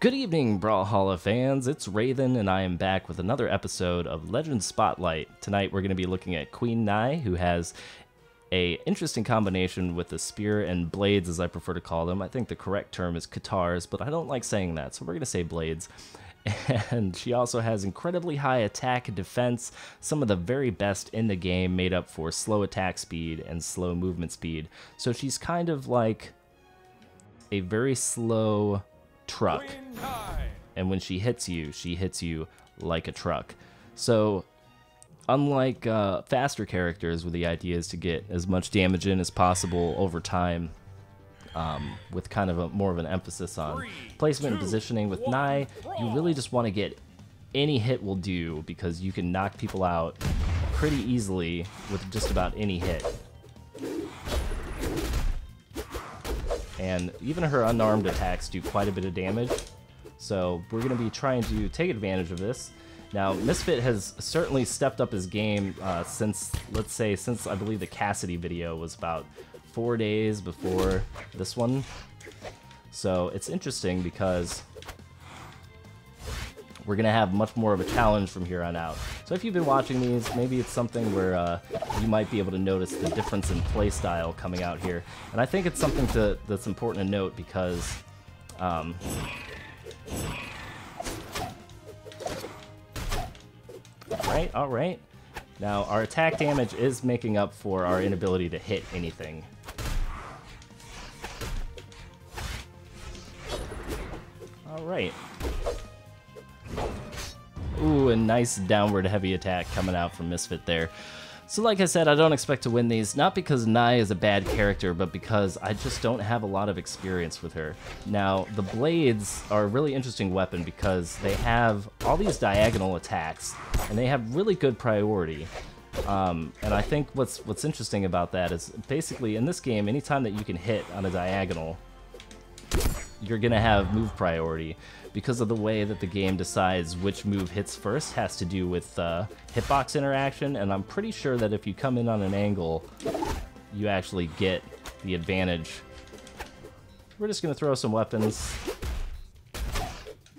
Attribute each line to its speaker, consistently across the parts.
Speaker 1: Good evening, Brawlhalla fans. It's Raidhyn, and I am back with another episode of Legend Spotlight. Tonight we're going to be looking at Queen Nai, who has a interesting combination with the spear and blades, as I prefer to call them. I think the correct term is katars, but I don't like saying that, so we're going to say blades. And she also has incredibly high attack and defense, some of the very best in the game, made up for slow attack speed and slow movement speed. So she's kind of like a very slow truck, and when she hits you like a truck. So unlike faster characters, where the idea is to get as much damage in as possible over time, with kind of more of an emphasis on placement and positioning, with Nai you really just want to get any hit will do, because you can knock people out pretty easily with just about any hit. And even her unarmed attacks do quite a bit of damage, so we're going to be trying to take advantage of this. Now, Misfit has certainly stepped up his game since I believe the Cassidy video was about 4 days before this one. So it's interesting because we're going to have much more of a challenge from here on out. So if you've been watching these, maybe it's something where you might be able to notice the difference in playstyle coming out here. And I think it's something that's important to note because all right. Now, our attack damage is making up for our inability to hit anything. All right. Ooh, a nice downward heavy attack coming out from Misfit there. So like I said, I don't expect to win these, not because Nai is a bad character, but because I just don't have a lot of experience with her. Now, the blades are a really interesting weapon because they have all these diagonal attacks, and they have really good priority. And I think what's interesting about that is basically in this game, anytime that you can hit on a diagonal, you're gonna have move priority. Because of the way that the game decides which move hits first has to do with hitbox interaction, and I'm pretty sure that if you come in on an angle, you actually get the advantage. We're just gonna throw some weapons.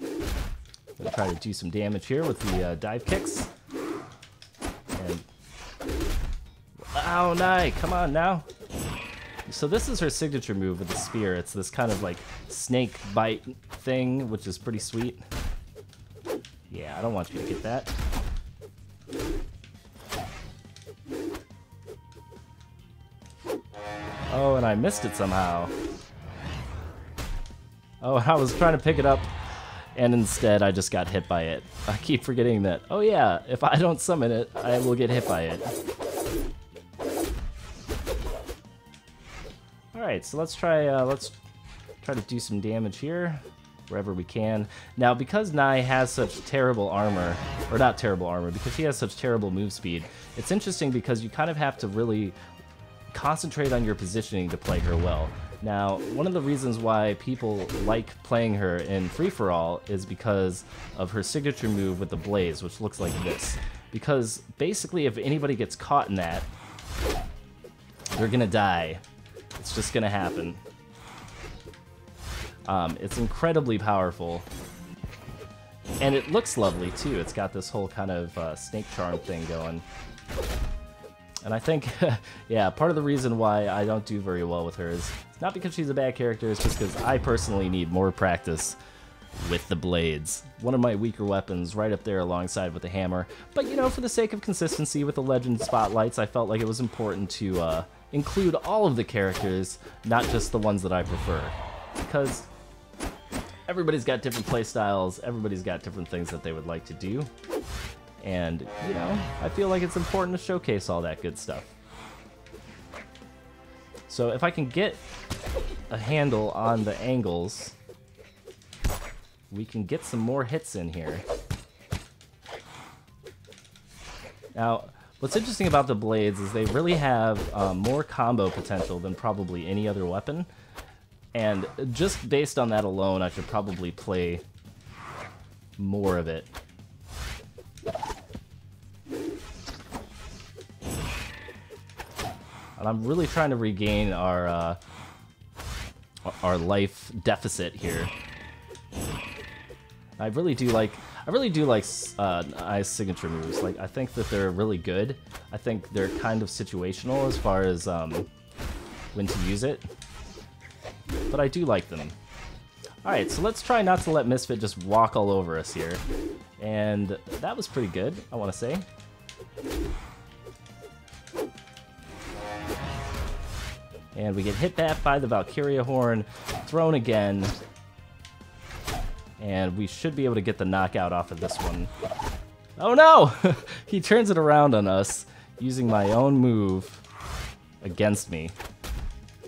Speaker 1: Gonna try to do some damage here with the dive kicks. And ow, Nai, come on now. So this is her signature move with the spear. It's this kind of like snake bite thing, which is pretty sweet. Yeah, I don't want you to get that. Oh, and I missed it somehow. Oh, I was trying to pick it up, and instead I just got hit by it. I keep forgetting that. Oh yeah, if I don't summon it, I will get hit by it. Alright, so let's try to do some damage here, wherever we can. Now, because Nai has such terrible armor, or not terrible armor, because she has such terrible move speed, it's interesting because you kind of have to really concentrate on your positioning to play her well. Now, one of the reasons why people like playing her in free-for-all is because of her signature move with the blaze, which looks like this. Because basically, if anybody gets caught in that, they're gonna die. It's just gonna happen. It's incredibly powerful, and it looks lovely too. It's got this whole kind of snake charm thing going, and I think, yeah, part of the reason why I don't do very well with her is not because she's a bad character. It's just because I personally need more practice with the blades. One of my weaker weapons, right up there alongside with the hammer. But you know, for the sake of consistency with the Legend Spotlights, I felt like it was important to include all of the characters, not just the ones that I prefer. Because everybody's got different playstyles, everybody's got different things that they would like to do. And, you know, I feel like it's important to showcase all that good stuff. So if I can get a handle on the angles, we can get some more hits in here. Now, what's interesting about the blades is they really have more combo potential than probably any other weapon. And just based on that alone, I should probably play more of it. And I'm really trying to regain our life deficit here. I really do like I's signature moves. Like, I think that they're really good. I think they're kind of situational as far as when to use it, but I do like them. Alright, so let's try not to let Misfit just walk all over us here. And that was pretty good, I want to say. And we get hit back by the Valkyria Horn, thrown again. And we should be able to get the knockout off of this one. Oh no! He turns it around on us, using my own move against me.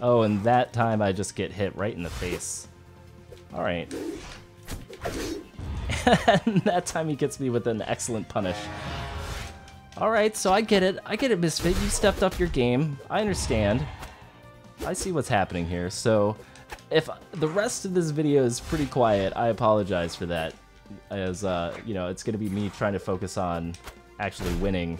Speaker 1: Oh, and that time I just get hit right in the face. Alright. And that time he gets me with an excellent punish. Alright, so I get it. I get it, Misfit. You stepped up your game. I understand. I see what's happening here. So, if the rest of this video is pretty quiet, I apologize for that. As, you know, it's going to be me trying to focus on actually winning.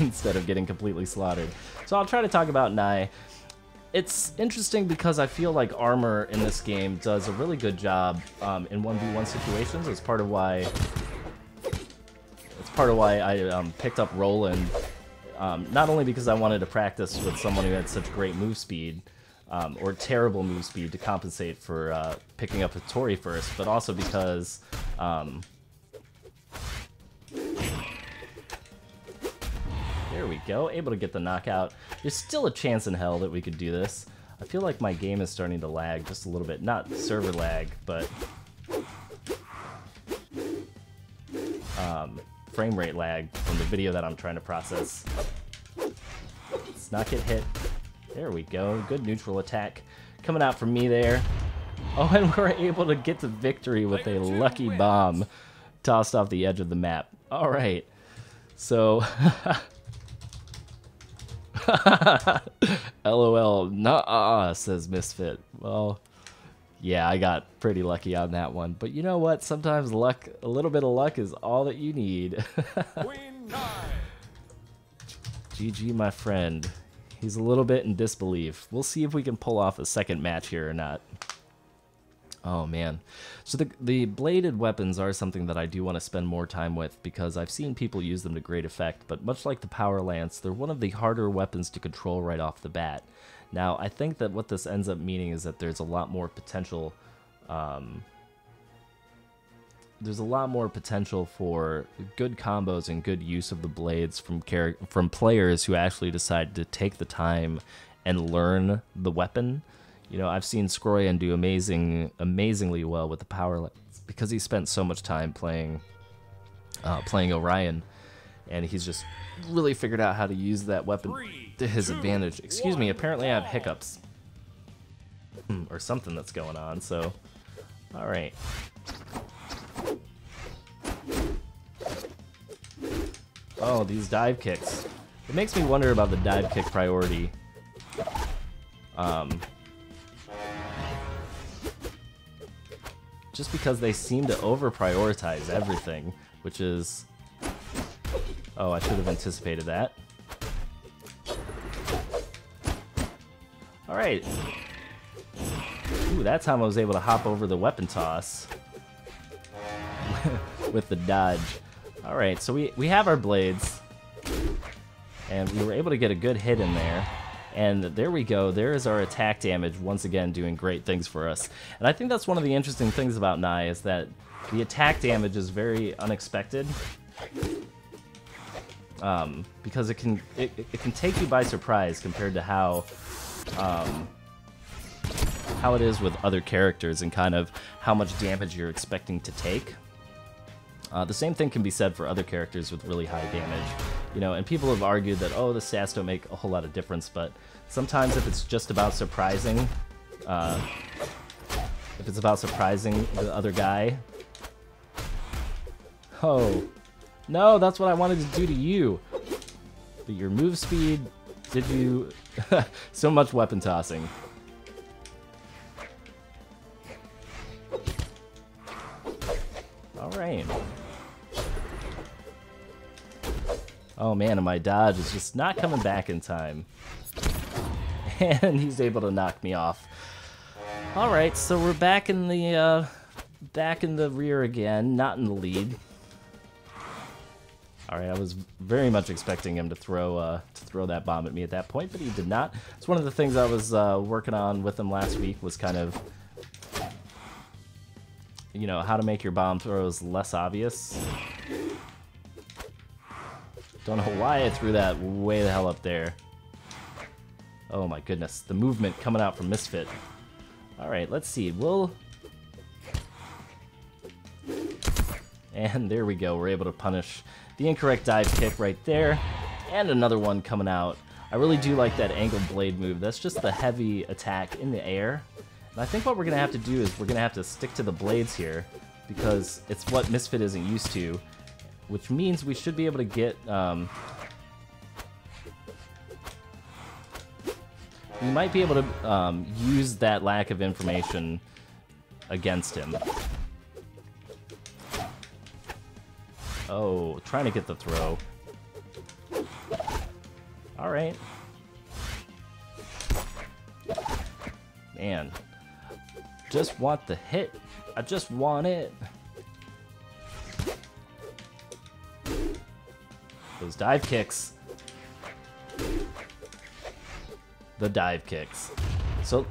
Speaker 1: Instead of getting completely slaughtered. So I'll try to talk about Nai. It's interesting because I feel like armor in this game does a really good job in 1v1 situations. It's part of why I picked up Roland. Not only because I wanted to practice with someone who had such great move speed, or terrible move speed to compensate for picking up a Tori first, but also because there we go, able to get the knockout. There's still a chance in hell that we could do this. I feel like my game is starting to lag just a little bit. Not server lag, but frame rate lag from the video that I'm trying to process. Let's not get hit. There we go, good neutral attack coming out from me there. Oh, and we're able to get to victory with a lucky bomb tossed off the edge of the map. All right, so LOL, nuh-uh, says Misfit. Well, yeah, I got pretty lucky on that one. But you know what? Sometimes luck, a little bit of luck is all that you need. GG, my friend. He's a little bit in disbelief. We'll see if we can pull off a second match here or not. Oh, man. So the bladed weapons are something that I do want to spend more time with because I've seen people use them to great effect, but much like the Power Lance, they're one of the harder weapons to control right off the bat. Now, I think that what this ends up meaning is that there's a lot more potential for good combos and good use of the blades from players who actually decide to take the time and learn the weapon. You know, I've seen Scroyan do amazingly well with the Power Lance because he spent so much time playing Orion, and he's just really figured out how to use that weapon to his advantage. Excuse me, apparently I have hiccups. Or something that's going on, so... Alright. Oh, these dive kicks. It makes me wonder about the dive kick priority. Just because they seem to over-prioritize everything, which is... Oh, I should have anticipated that. Alright. Ooh, that time I was able to hop over the weapon toss. With the dodge. Alright, so we have our blades. And we were able to get a good hit in there. And there we go, there is our attack damage, once again doing great things for us. And I think that's one of the interesting things about Nai, is that the attack damage is very unexpected. Because it can take you by surprise compared to how it is with other characters and kind of how much damage you're expecting to take. The same thing can be said for other characters with really high damage. You know, and people have argued that, oh, the stats don't make a whole lot of difference, but sometimes if it's just about surprising, the other guy... Oh, no, that's what I wanted to do to you. But your move speed, did you... So much weapon tossing. Alright. Oh man, and my dodge is just not coming back in time. And he's able to knock me off. All right, so we're back in the rear again, not in the lead. All right, I was very much expecting him to throw that bomb at me at that point, but he did not. It's one of the things I was working on with him last week was kind of, you know, how to make your bomb throws less obvious. Don't know why I threw that way the hell up there. Oh my goodness, the movement coming out from Misfit. All right, let's see. And there we go. We're able to punish the incorrect dive kick right there. And another one coming out. I really do like that angled blade move. That's just the heavy attack in the air. And I think what we're going to have to do is we're going to have to stick to the blades here because it's what Misfit isn't used to, which means we should be able to get... we might be able to use that lack of information against him. Oh, trying to get the throw. All right. Man. Just want the hit. I just want it. Those dive kicks. The dive kicks. So,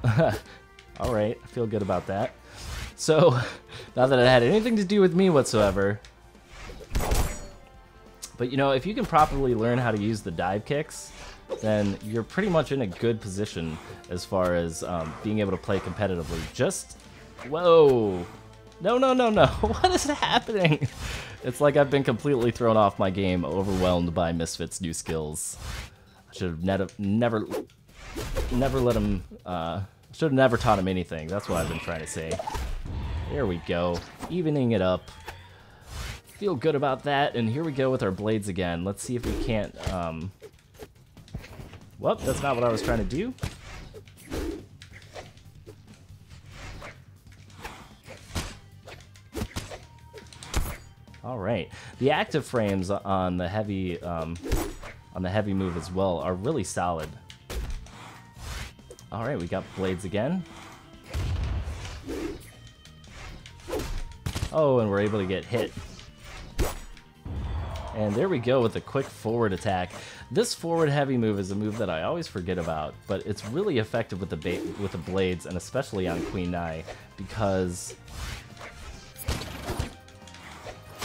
Speaker 1: all right, I feel good about that. So, not that it had anything to do with me whatsoever. But, you know, if you can properly learn how to use the dive kicks, then you're pretty much in a good position as far as being able to play competitively. Just, whoa. No, no, no, no. What is happening? It's like I've been completely thrown off my game, overwhelmed by Misfit's new skills. I should have never let him, should have never taught him anything. That's what I've been trying to say. There we go. Evening it up. Feel good about that, and here we go with our blades again. Let's see if we can't, well, that's not what I was trying to do. All right. The active frames on the heavy move as well are really solid. All right, we got blades again. Oh, and we're able to get hit. And there we go with a quick forward attack. This forward heavy move is a move that I always forget about, but it's really effective with the blades, and especially on Queen Nai, because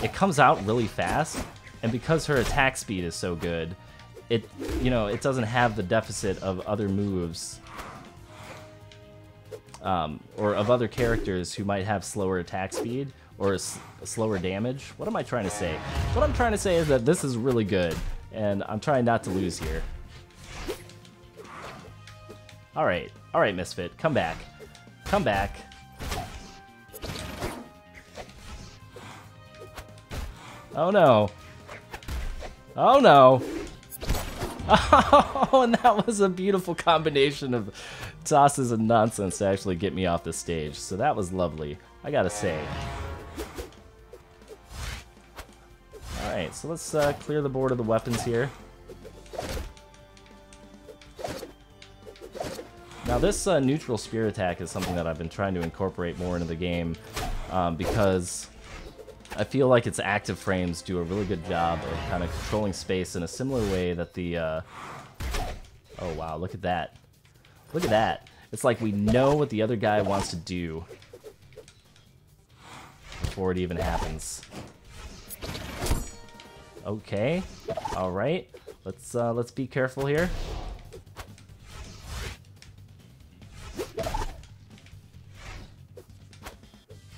Speaker 1: it comes out really fast, and because her attack speed is so good, it doesn't have the deficit of other moves, or of other characters who might have slower attack speed or slower damage. What am I trying to say? What I'm trying to say is that this is really good, and I'm trying not to lose here. All right, Misfit, come back. Come back. Oh no. Oh no. Oh, and that was a beautiful combination of tosses and nonsense to actually get me off the stage. So that was lovely, I gotta say. Alright, so let's clear the board of the weapons here. Now this neutral spear attack is something that I've been trying to incorporate more into the game, because I feel like its active frames do a really good job of kind of controlling space in a similar way that the... Oh wow, look at that. Look at that. It's like we know what the other guy wants to do before it even happens. Okay, all right. Let's be careful here.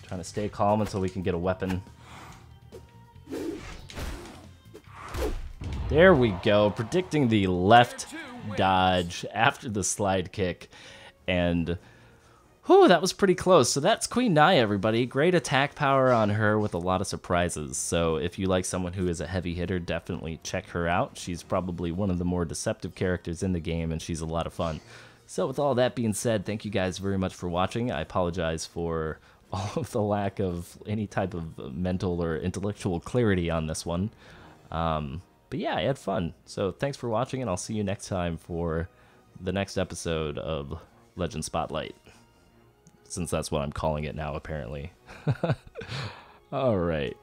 Speaker 1: Trying to stay calm until we can get a weapon. There we go, predicting the left dodge after the slide kick, and whew, that was pretty close. So that's Queen Nai, everybody. Great attack power on her with a lot of surprises. So if you like someone who is a heavy hitter, definitely check her out. She's probably one of the more deceptive characters in the game, and she's a lot of fun. So with all that being said, thank you guys very much for watching. I apologize for all of the lack of any type of mental or intellectual clarity on this one. But yeah, I had fun. So thanks for watching, and I'll see you next time for the next episode of Legend Spotlight. since that's what I'm calling it now, apparently. All right.